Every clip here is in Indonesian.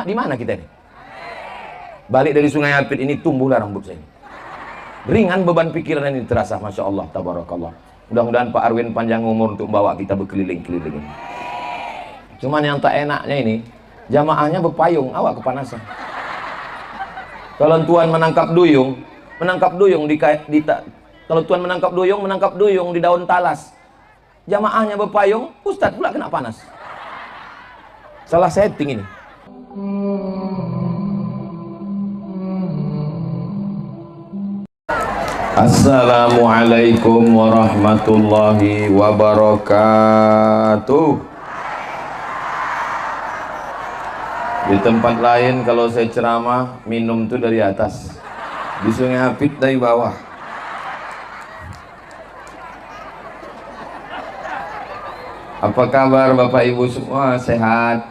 di mana kita ini? Balik dari Sungai Apit ini tumbuhlah rambut saya. Ringan beban pikiran ini terasa, Masya Allah, tabarakallah. Mudah-mudahan Pak Arwin panjang umur untuk bawa kita berkeliling-keliling ini. Cuman yang tak enaknya ini, jamaahnya berpayung, awak kepanasan. Kalau Tuan menangkap duyung kalau Tuan menangkap duyung di daun talas. Jamaahnya berpayung, Ustadz pula kena panas. Salah setting ini. Assalamualaikum warahmatullahi wabarakatuh. Di tempat lain kalau saya ceramah, minum tuh dari atas. Di Sungai Apit dari bawah. Apa kabar Bapak Ibu semua? Sehat?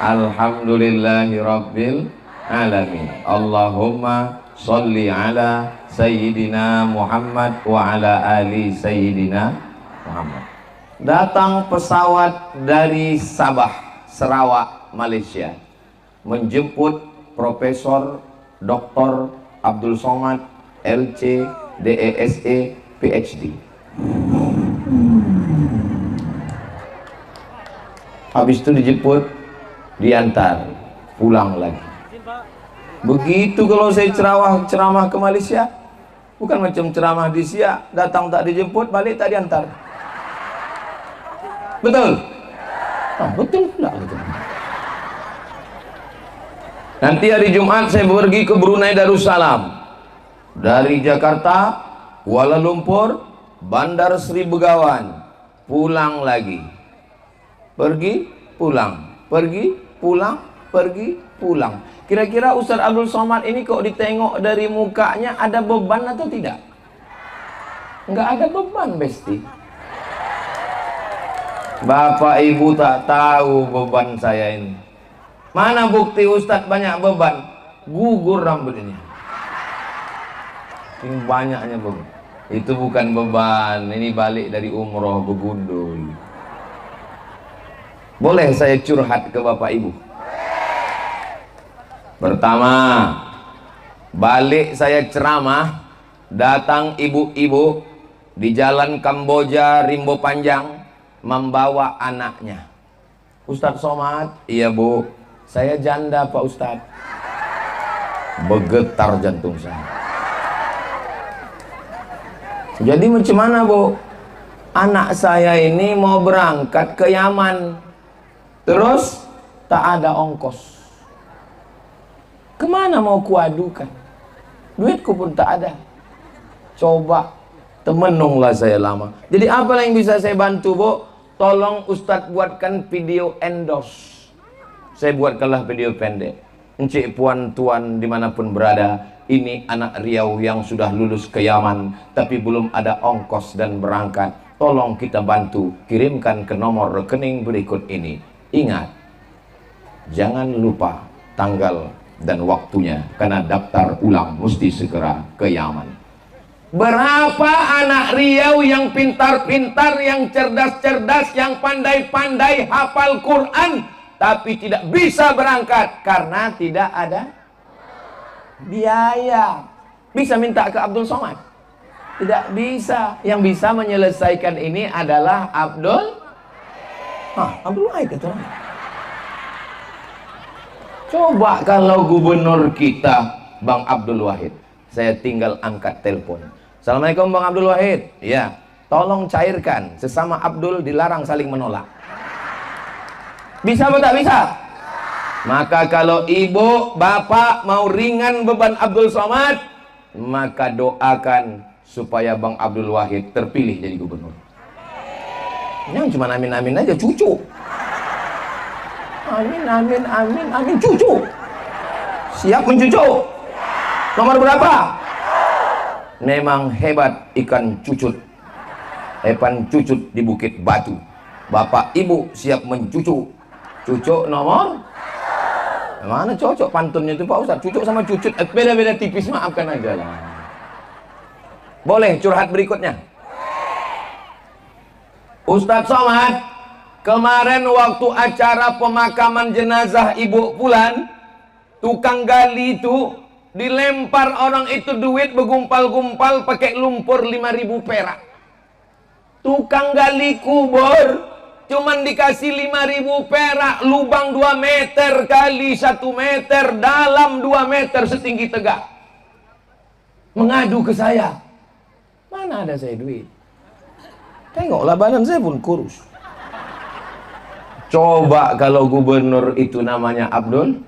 Alhamdulillahirabbil alamin. Allahumma sholli ala Sayyidina Muhammad wa ala ali Sayyidina Muhammad. Datang pesawat dari Sabah, Sarawak, Malaysia, menjemput Profesor Dr. Abdul Somad, LC, DESE, PhD. Habis itu dijemput, diantar, pulang lagi. Begitu kalau saya ceramah ke Malaysia, bukan macam ceramah di Siak, datang tak dijemput, balik tak diantar. Betul? Betul pula. Betul. Nanti hari Jumat saya pergi ke Brunei Darussalam. Dari Jakarta, Kuala Lumpur, Bandar Sri Begawan, pulang lagi. Pergi, pulang, pergi, pulang, pergi, pulang. Kira-kira Ustaz Abdul Somad ini kok ditengok dari mukanya ada beban atau tidak? Enggak ada beban, Besti. Bapak Ibu tak tahu beban saya ini. Mana bukti Ustadz banyak beban? Gugur rambut ini. Ini banyaknya beban. Itu bukan beban, ini balik dari umroh begundul. Boleh saya curhat ke Bapak Ibu? Pertama, balik saya ceramah, datang ibu-ibu di jalan Kamboja Rimbo Panjang membawa anaknya. Ustadz Somad, iya Bu, saya janda Pak Ustadz. Bergetar jantung saya. Jadi macam mana Bu? Anak saya ini mau berangkat ke Yaman, terus tak ada ongkos. Kemana mau kuadukan? Duitku pun tak ada. Coba, temenunglah saya lama. Jadi apa yang bisa saya bantu Bu? Tolong Ustadz buatkan video endorse. Saya buatkanlah video pendek. Encik puan tuan dimanapun berada, ini anak Riau yang sudah lulus ke Yaman, tapi belum ada ongkos dan berangkat. Tolong kita bantu, kirimkan ke nomor rekening berikut ini. Ingat, jangan lupa tanggal dan waktunya, karena daftar ulang mesti segera ke Yaman. Berapa anak Riau yang pintar-pintar, yang cerdas-cerdas, yang pandai-pandai hafal Quran, tapi tidak bisa berangkat karena tidak ada biaya. Bisa minta ke Abdul Somad? Tidak bisa. Yang bisa menyelesaikan ini adalah Abdul Wahid itu. Coba kalau gubernur kita Bang Abdul Wahid, saya tinggal angkat telepon. Assalamualaikum Bang Abdul Wahid. Ya, tolong cairkan, sesama Abdul dilarang saling menolak. Bisa atau tak bisa? Maka kalau ibu, bapak mau ringan beban Abdul Somad, maka doakan supaya Bang Abdul Wahid terpilih jadi gubernur. Yang cuma amin-amin aja, cucu. Amin, amin, amin, amin, cucu. Siap mencucu? Nomor berapa? Memang hebat ikan cucut. Ikan cucut di Bukit Batu. Bapak ibu siap mencucu. Cucu nomor? Mana cocok pantunnya itu Pak Ustadz? Cucuk sama cucut beda-beda tipis, maafkan aja lah. Boleh curhat berikutnya? Ustadz Somad, Kemarin waktu acara pemakaman jenazah Ibu Pulan, tukang gali itu dilempar orang itu duit bergumpal-gumpal pakai lumpur 5.000 perak. Tukang gali kubur cuman dikasih 5.000 perak, lubang 2 meter kali 1 meter, dalam 2 meter setinggi tegak. Mengadu ke saya, mana ada saya duit? Tengoklah badan saya pun kurus. Coba kalau gubernur itu namanya Abdul,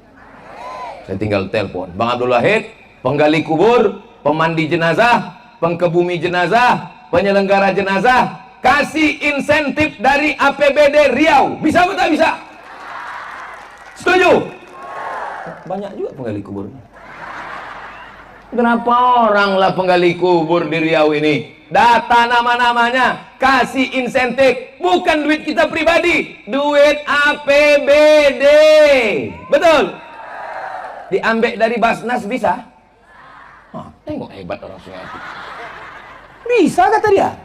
saya tinggal telepon, Bang Abdul Wahid, penggali kubur, pemandi jenazah, pengkebumi jenazah, penyelenggara jenazah, kasih insentif dari APBD Riau. Bisa atau tak bisa? Setuju? Banyak juga penggali kubur. Berapa orang lah penggali kubur di Riau ini? Data nama-namanya, kasih insentif, bukan duit kita pribadi, duit APBD. Betul? Diambil dari Basnas bisa? Tengok hebat orang Sungai Api. Bisa kata dia.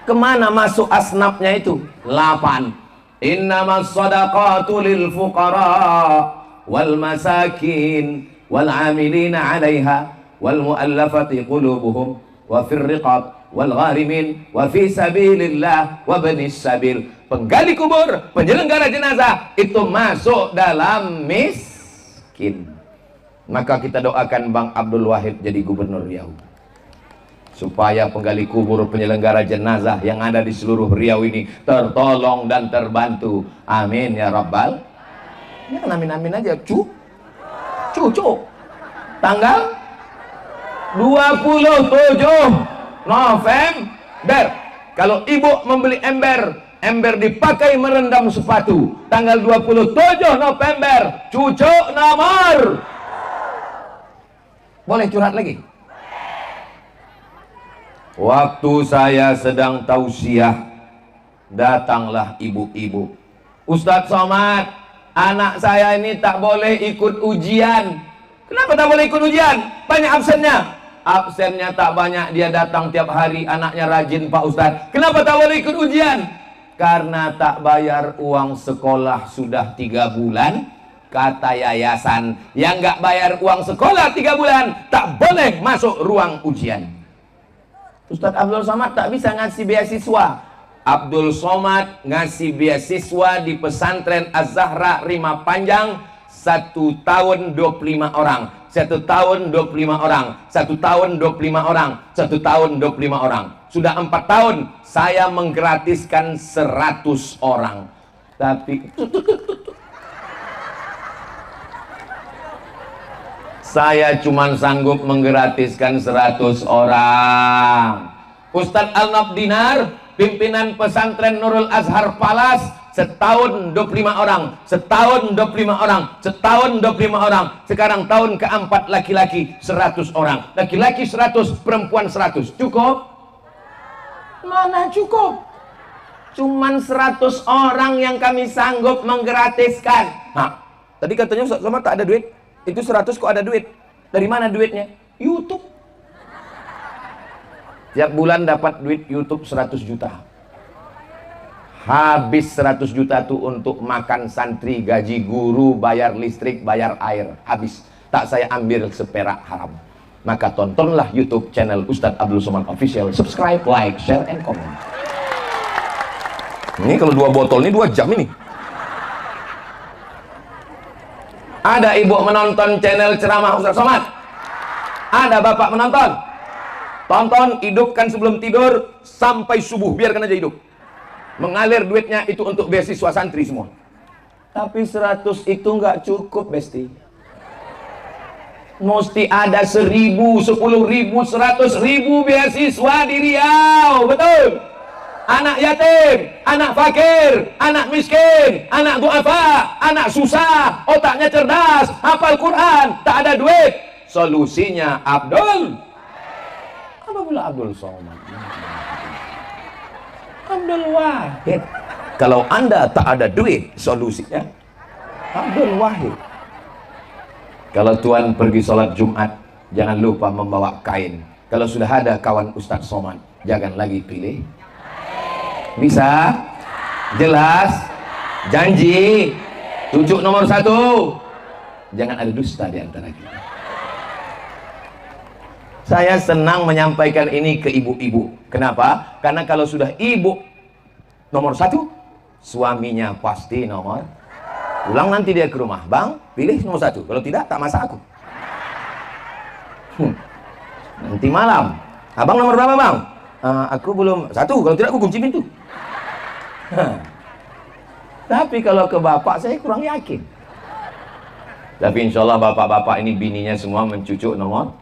Kemana masuk asnafnya itu? 8. Innamas shadaqatu lil fuqara wal masakin wal amilina 'alaiha wal mu'allafati qulubuhum wa fir riqab wal gharimin wa fi sabilillah wa banis sabil. Penggali kubur, penyelenggara jenazah itu masuk dalam miskin. Maka kita doakan Bang Abdul Wahid jadi gubernur Riau, supaya penggali kubur, penyelenggara jenazah yang ada di seluruh Riau ini tertolong dan terbantu. Amin ya rabbal. Ya, amin-amin aja. Cucu. Tanggal 27 November. Kalau ibu membeli ember dipakai merendam sepatu. Tanggal 27 November, cucu nomor. Boleh curhat lagi? Waktu saya sedang tausiah, datanglah ibu-ibu. Ustadz Somad, anak saya ini tak boleh ikut ujian. Kenapa tak boleh ikut ujian? Banyak absennya. Absennya tak banyak, dia datang tiap hari, anaknya rajin Pak Ustadz. Kenapa tak boleh ikut ujian? Karena tak bayar uang sekolah sudah 3 bulan. Kata yayasan, yang nggak bayar uang sekolah 3 bulan tak boleh masuk ruang ujian. Ustadz Abdul Somad tak bisa ngasih beasiswa. Abdul Somad ngasih beasiswa di pesantren Az-Zahra Rima Panjang 1 tahun 25 orang. 1 tahun 25 orang, 1 tahun 25 orang, 1 tahun 25 orang. Sudah 4 tahun saya menggratiskan 100 orang. Tapi saya cuma sanggup menggratiskan 100 orang. Ustadz Al-Nabdinar, pimpinan pesantren Nurul Azhar Palas, setahun 25 orang, setahun 25 orang, setahun 25 orang. Sekarang tahun keempat laki-laki 100 orang, laki-laki 100, perempuan 100. Cukup? Mana cukup? Cuman 100 orang yang kami sanggup menggratiskan. Nah, tadi katanya Ustaz Somad tak ada duit. Itu 100 kok ada duit. Dari mana duitnya? YouTube. Tiap bulan dapat duit YouTube 100 juta. Habis 100 juta tuh untuk makan santri, gaji guru, bayar listrik, bayar air. Habis. Tak saya ambil seperak haram. Maka tontonlah YouTube channel Ustadz Abdul Somad Official. Subscribe, like, share, and comment. Ini kalau 2 botol ini 2 jam ini. Ada ibu menonton channel ceramah Ustadz Somad? Ada bapak menonton? Tonton, hidupkan sebelum tidur sampai subuh, biarkan aja hidup. Mengalir duitnya itu untuk beasiswa santri semua. Tapi 100 itu nggak cukup, Besti. Mesti ada 1000, 10.000, 100.000 beasiswa di Riau, betul? Anak yatim, anak fakir, anak miskin, anak duafa, anak susah, otaknya cerdas, hafal Quran, tak ada duit. Solusinya Abdul. Apa pula Abdul Somad? Abdul Wahid. Kalau Anda tak ada duit, solusinya Abdul Wahid. Kalau Tuan pergi sholat Jumat, jangan lupa membawa kain. Kalau sudah ada kawan Ustadz Somad, jangan lagi pilih. Bisa? Jelas? Janji? Cucu nomor 1. Jangan ada dusta di antara kita. Saya senang menyampaikan ini ke ibu-ibu. Kenapa? Karena kalau sudah ibu nomor 1, suaminya pasti nomor. Pulang nanti dia ke rumah, bang, pilih nomor 1. Kalau tidak, tak masak aku. Nanti malam, abang nomor berapa bang? Aku belum 1. Kalau tidak, aku kunci pintu. Tapi kalau ke bapak, saya kurang yakin. Tapi insya Allah bapak-bapak ini bininya semua mencucuk nomor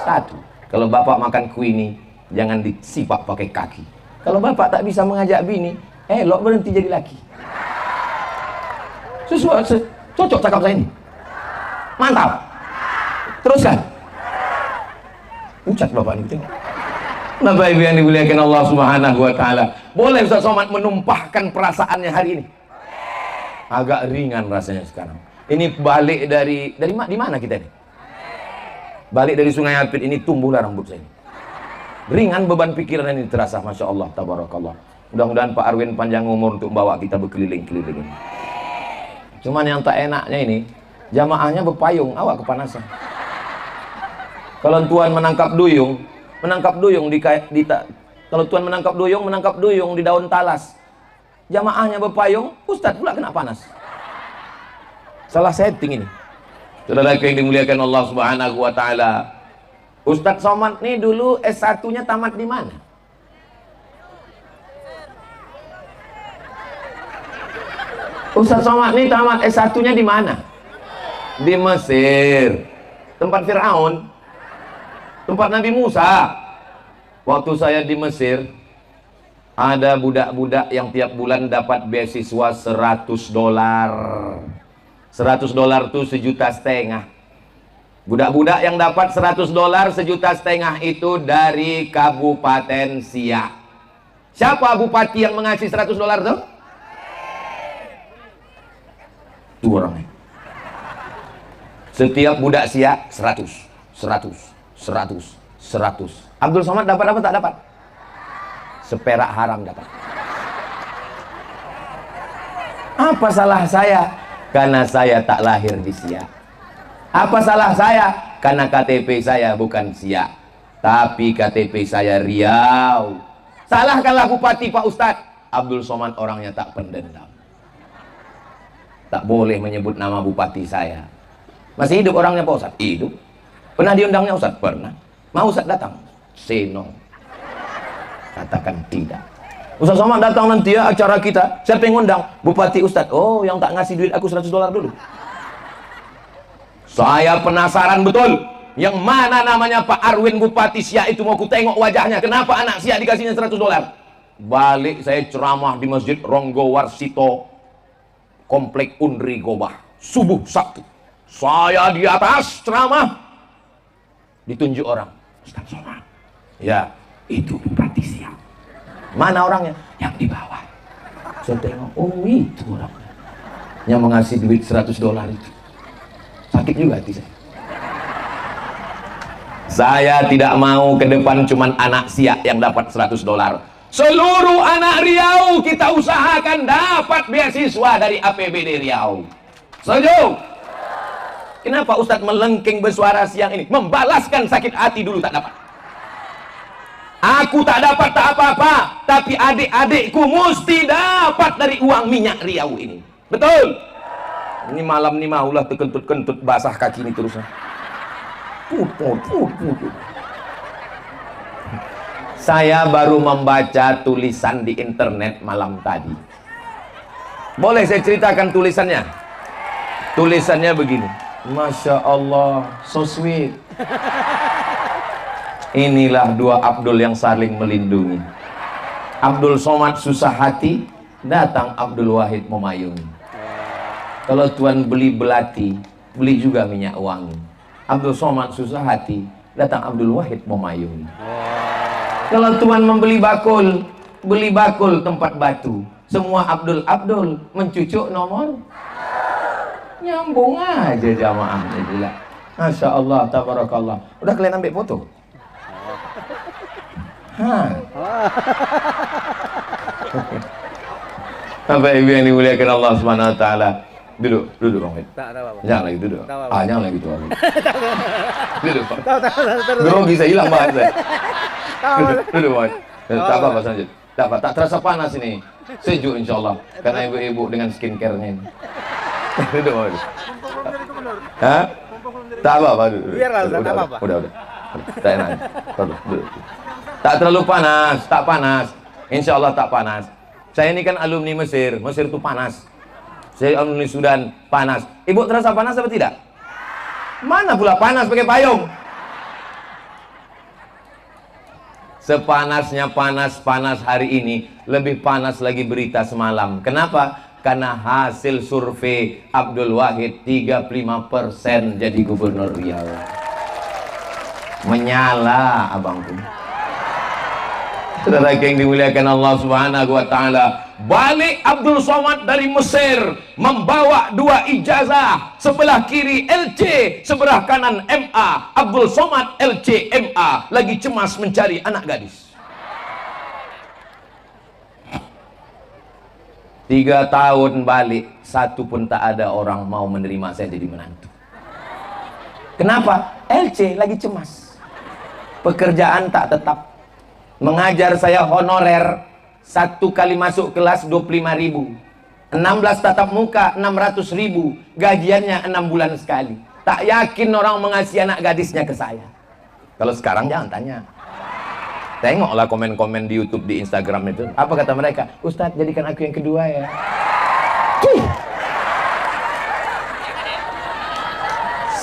1. Kalau bapak makan kue ini, jangan disipak pakai kaki. Kalau bapak tak bisa mengajak bini, elok berhenti jadi laki. Cocok cakap saya ini. Mantap. Teruskan. Ucat bapak ini, tengok. Bapak ibu yang dimuliakan Allah Subhanahu wa taala. Boleh Ustaz Somad menumpahkan perasaannya hari ini? Agak ringan rasanya sekarang. Ini balik dari di mana kita ini? Balik dari Sungai Apit ini, tumbuhlah rambut saya. Ringan beban pikiran ini terasa, Masya Allah, tabarakallah. Mudah-mudahan Pak Arwin panjang umur untuk membawa kita berkeliling-keliling ini. Cuman yang tak enaknya ini, jamaahnya berpayung, awak kepanasan. Kalau tuan menangkap duyung kalau tuan menangkap duyung di daun talas. Jamaahnya berpayung, Ustadz pula kena panas. Salah setting ini. Saudara yang dimuliakan Allah Subhanahu wa taala. Ustadz Somad nih dulu S1-nya tamat di mana? Ustadz Somad nih tamat S1-nya di mana? Di Mesir. Tempat Firaun. Tempat Nabi Musa. Waktu saya di Mesir, ada budak-budak yang tiap bulan dapat beasiswa $100. $100 itu $1,500. Budak-budak yang dapat $100 $1,500 itu dari Kabupaten Siak. Siapa bupati yang mengasih $100 tuh? 2 orang. Setiap budak Siak 100. Abdul Somad dapat apa tak dapat? Seperak haram dapat. Apa salah saya? Karena saya tak lahir di Siak. Apa salah saya? Karena KTP saya bukan Siak, tapi KTP saya Riau. Salahkanlah bupati Pak Ustadz. Abdul Somad orangnya tak pendendam. Tak boleh menyebut nama bupati saya. Masih hidup orangnya Pak Ustadz? Hidup. Pernah diundangnya Ustadz? Pernah. Mau Ustadz datang? Say no. Katakan tidak. Ustadz Somad datang nanti ya acara kita. Siapa yang ngundang? Bupati Ustadz. Oh, yang tak ngasih duit aku $100 dulu. Saya penasaran betul. Yang mana namanya Pak Arwin Bupati Siak itu, mau ku tengok wajahnya. Kenapa anak Siak dikasihnya $100? Balik saya ceramah di Masjid Ronggo Warsito, Komplek Unri Gobah. Subuh Sabtu. Saya di atas ceramah. Ditunjuk orang. Ustadz Somad. Ya, itu Bupati Siak. Mana orangnya? Yang di bawah. Saya tengok, oh itu orangnya yang mengasih duit $100 itu. Sakit juga hati saya. Saya tidak mau ke depan cuman anak Siak yang dapat $100. Seluruh anak Riau kita usahakan dapat beasiswa dari APBD Riau. Setuju? Kenapa Ustadz melengking bersuara siang ini? Membalaskan sakit hati dulu tak dapat. Aku tak dapat tak apa-apa, tapi adik-adikku mesti dapat dari uang minyak Riau ini. Betul? Ini malam ini maulah terkentut-kentut, basah kaki ini terus. Saya baru membaca tulisan di internet malam tadi. Boleh saya ceritakan tulisannya? Tulisannya begini. Masya Allah, so sweet. Inilah dua Abdul yang saling melindungi. Abdul Somad susah hati, datang Abdul Wahid memayungi. Kalau tuan beli belati, beli juga minyak wangi. Abdul Somad susah hati, datang Abdul Wahid memayungi. Kalau tuan membeli bakul, beli bakul tempat batu. Semua Abdul mencucuk nomor. Nyambung aja jamaahnya gila. Masya Allah, tabarakallah. Udah kalian ambil foto? Bapak Ibu yang dimuliakan Allah Subhanahu wa taala. Duduk Bang Wid. Jangan lagi duduk. Jangan lagi gitu Bang Wid. Duduk. Grogi saya hilang banget saya. Duduk Bang Wid. Tak apa-apa lanjut. Tak terasa panas ini. Sejuk insyaallah karena ibu-ibu dengan skincare-nya ini. Duduk Bang Wid. Hah? Tak apa-apa duduk. Udah. Tak enak. Duduk. Tak terlalu panas, tak panas. Insyaallah tak panas. Saya ini kan alumni Mesir itu panas. Saya alumni Sudan, panas. Ibu terasa panas apa tidak? Mana pula panas pakai payung? Sepanasnya panas hari ini, lebih panas lagi berita semalam. Kenapa? Karena hasil survei Abdul Wahid 35% jadi gubernur Riau. Menyala abangku. Saudara yang dimuliakan Allah Subhanahu wa taala, balik Abdul Somad dari Mesir membawa 2 ijazah, sebelah kiri LC, sebelah kanan MA. Abdul Somad LC MA lagi cemas mencari anak gadis. 3 tahun balik, satu pun tak ada orang mau menerima saya jadi menantu. Kenapa? LC lagi cemas. Pekerjaan tak tetap. Mengajar saya honorer, 1 kali masuk kelas 25.000, 16 tatap muka 600.000, gajiannya 6 bulan sekali. Tak yakin orang mengasih anak gadisnya ke saya. Kalau sekarang jangan tanya. Tengoklah komen-komen di YouTube, di Instagram itu. Apa kata mereka? Ustadz, jadikan aku yang kedua ya.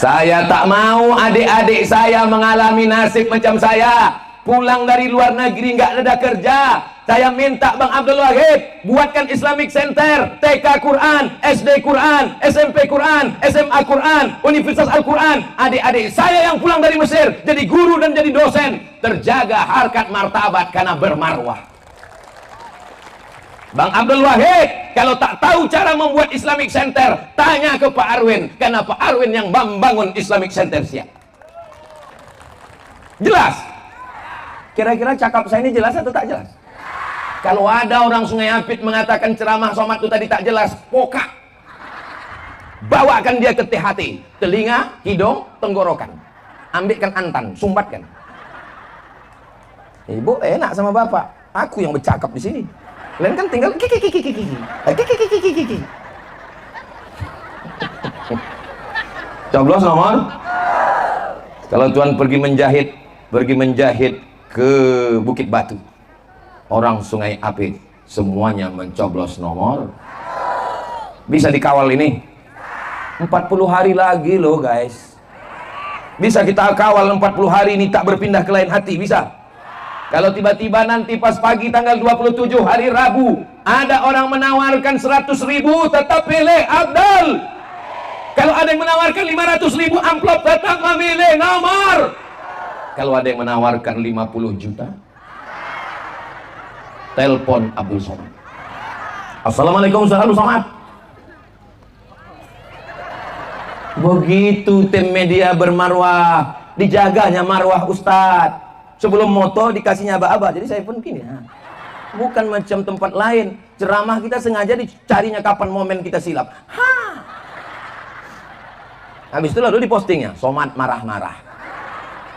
Saya tak mau adik-adik saya mengalami nasib macam saya. Pulang dari luar negeri nggak ada kerja. Saya minta Bang Abdul Wahid buatkan Islamic Center, TK Quran, SD Quran, SMP Quran, SMA Quran, Universitas Al-Quran. Adik-adik saya yang pulang dari Mesir jadi guru dan jadi dosen, terjaga harkat martabat karena bermarwah. Bang Abdul Wahid kalau tak tahu cara membuat Islamic Center, tanya ke Pak Arwin, karena Pak Arwin yang membangun Islamic Center siap. Jelas? Kira-kira cakap saya ini jelas atau tak jelas? Kalau ada orang Sungai Apit mengatakan ceramah Somad itu tadi tak jelas, pokak. Bawakan dia ke THT, telinga, hidung, tenggorokan. Ambilkan antan, sumbatkan. Ibu enak sama bapak, aku yang bercakap di sini. Kalian kan tinggal kiki. Coblos nomor. Kalau Tuhan pergi menjahit ke Bukit Batu, orang Sungai Apit semuanya mencoblos nomor. Bisa dikawal ini 40 hari lagi loh guys. Bisa kita kawal 40 hari ini tak berpindah ke lain hati, bisa. Kalau tiba-tiba nanti pas pagi tanggal 27 hari Rabu ada orang menawarkan 100.000, tetap pilih Abdul. Kalau ada yang menawarkan 500.000 amplop, tetap memilih nomor. Kalau ada yang menawarkan 50 juta, telepon Abdul Somad. Assalamualaikum Ustaz Abdul Somad. Begitu tim media bermarwah, dijaganya marwah Ustadz. Sebelum moto dikasihnya aba-aba. Jadi saya pun gini, bukan macam tempat lain. Ceramah kita sengaja dicarinya kapan momen kita silap. Habis itu lalu dipostingnya, Somad marah-marah.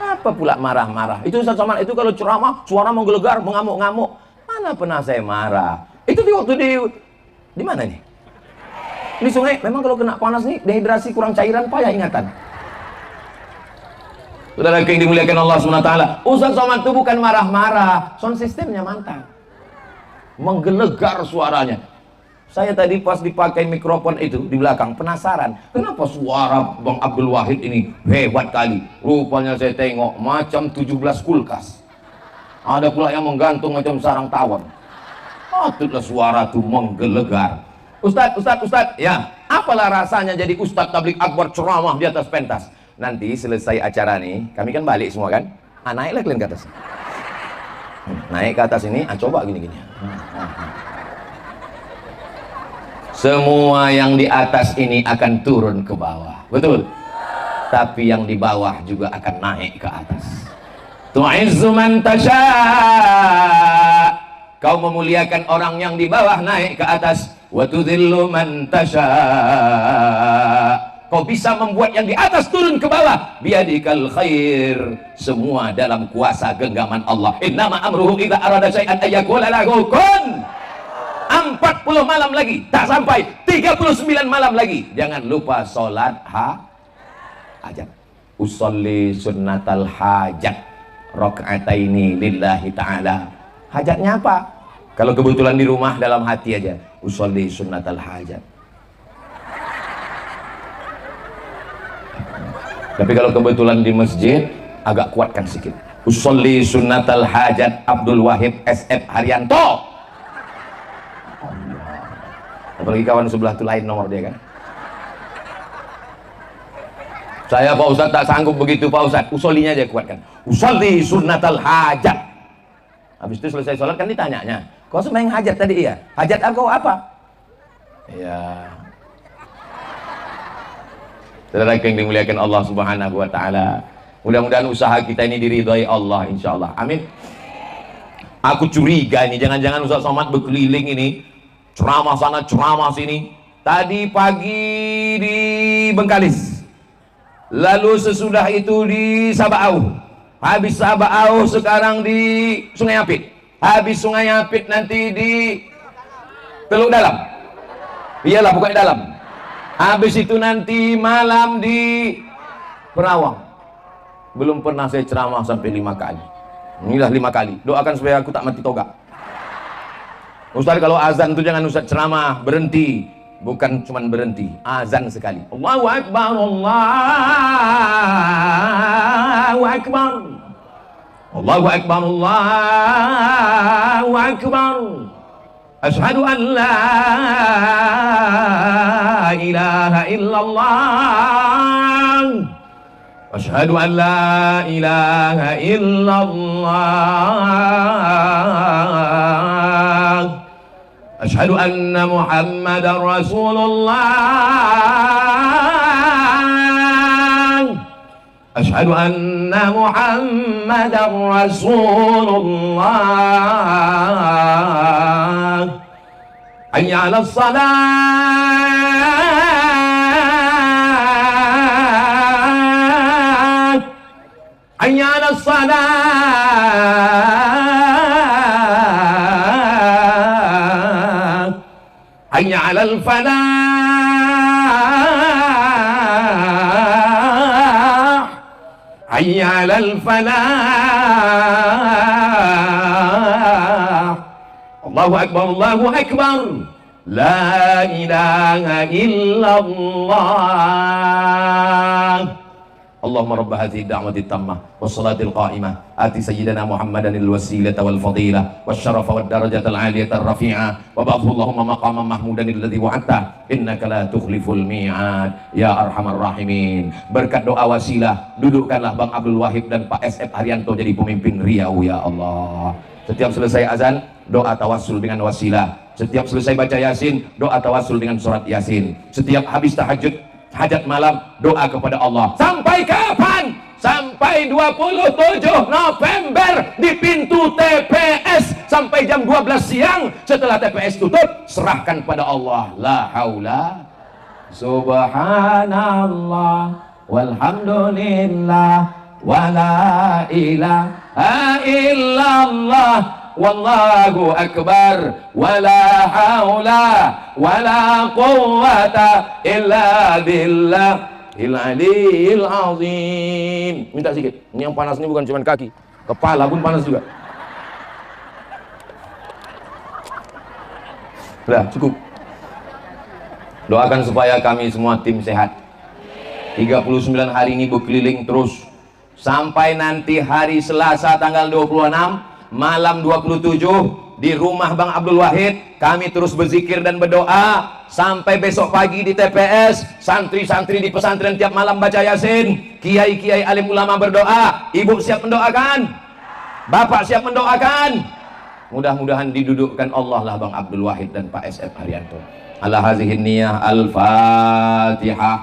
Apa pula marah-marah? Itu Ustaz Somad itu kalau ceramah suara menggelegar, mengamuk-ngamuk. Mana pernah saya marah? Itu di waktu di mana nih? Di sungai. Memang kalau kena panas nih, dehidrasi, kurang cairan, payah ingatan. Saudara yang dimuliakan Allah SWT, Ustaz Somad itu bukan marah-marah, sound systemnya mantap, menggelegar suaranya. Saya tadi pas dipakai mikrofon itu di belakang penasaran, kenapa suara Bang Abdul Wahid ini hebat kali. Rupanya saya tengok macam 17 kulkas. Ada pula yang menggantung macam sarang tawon. Patutlah suara itu menggelegar. Ustadz, ya, apalah rasanya jadi Ustadz Tablik Akbar ceramah di atas pentas. Nanti selesai acara nih, kami kan balik semua kan, naiklah kalian ke atas. Naik ke atas ini, coba gini-gini. Semua yang di atas ini akan turun ke bawah, betul? Tapi yang di bawah juga akan naik ke atas. Tu'izzu man tasha'. Kau memuliakan orang yang di bawah naik ke atas. wa tudhillu man tasha. Kau bisa membuat yang di atas turun ke bawah. Biadikal khair. Semua dalam kuasa genggaman Allah. Innama amruhu idza arada syai'an ayyaqula lahu kun. 40 malam lagi tak sampai, 39 malam lagi. Jangan lupa sholat hajat. Usolli sunnatal hajat rakaataini lillahi ta'ala. Hajatnya apa? Kalau kebetulan di rumah dalam hati aja, usolli sunnatal hajat. Tapi kalau kebetulan di masjid, agak kuatkan sedikit. Usolli sunnatal hajat Abdul Wahid SF Haryanto. Apalagi kawan sebelah itu lain nomor dia kan. Saya Pak Ustadz tak sanggup begitu Pak Ustadz. Usollinya aja kuatkan. Usolli sunnatal hajat. Habis itu selesai sholat kan ditanyanya, kau sembahyang hajat tadi? Iya. Hajat kau apa? Ya. Saudara yang dimuliakan Allah Subhanahu wa taala, mudah-mudahan usaha kita ini diridhai Allah insyaallah. Amin. Aku curiga ini jangan-jangan Ustaz Somad berkeliling ini, ceramah sana ceramah sini. Tadi pagi di Bengkalis, lalu sesudah itu di Sabaau, habis Sabaau sekarang di Sungai Apit, habis Sungai Apit nanti di Teluk Dalam. Iyalah pokoknya dalam. Habis itu nanti malam di Perawang. Belum pernah saya ceramah sampai 5 kali. Inilah 5 kali. Doakan supaya aku tak mati toga. Ustaz, kalau azan itu jangan Ustaz ceramah berhenti. Bukan cuman berhenti, azan sekali. Allahu Akbar, Allahu Akbar, Allahu Akbar, Allahu Akbar. Asyhadu an la ilaha illallah. Asyhadu an la ilaha illallah. Asyhadu anna Muhammadar Rasulullah. Asyhadu anna Muhammadar Rasulullah. Hayya 'alas salat. Hayya 'alas salat. Hayya 'alal falah. Hayya 'alal falah. Allahu Akbar, Allahu Akbar. La ilaha illallah. Allahumma rabb hadhihi ad-da'wati at-tammah was-salati al-qa'imah ati sayyidina Muhammadan al-wasilata wal-fadilah wasyarafa wad-darajata al-'aliyata ar-rafi'ah wa ba'athu Allahumma maqaman mahmudan alladhi wa'adta innaka la tukhliful mi'ad ya arhamar rahimin. Berkat doa wasilah, dudukkanlah Bang Abdul Wahid dan Pak SF Haryanto jadi pemimpin Riau ya Allah. Setiap selesai azan, doa tawassul dengan wasilah. Setiap selesai baca Yasin, doa tawassul dengan surat Yasin. Setiap habis tahajud, hajat malam, doa kepada Allah. Sampai kapan? Sampai 27 November di pintu TPS sampai jam 12 siang. Setelah TPS tutup, serahkan pada Allah. La haula. Subhanallah walhamdulillah wala ilaha illallah wallahu akbar wala haula wala quwwata illa billah il-aliyil azim. Minta sedikit. Ini yang panas ini bukan cuma kaki, kepala pun panas juga. Sudah cukup. Doakan supaya kami semua tim sehat. 39 hari ini berkeliling terus sampai nanti hari Selasa tanggal 26 malam 27 di rumah Bang Abdul Wahid. Kami terus berzikir dan berdoa sampai besok pagi di TPS. Santri-santri di pesantren tiap malam baca Yasin. Kiai-kiai alim ulama berdoa. Ibu siap mendoakan? Bapak siap mendoakan? Mudah-mudahan didudukkan Allah lah Bang Abdul Wahid dan Pak SF Haryanto. Ala hazihin niyah al-Fatihah.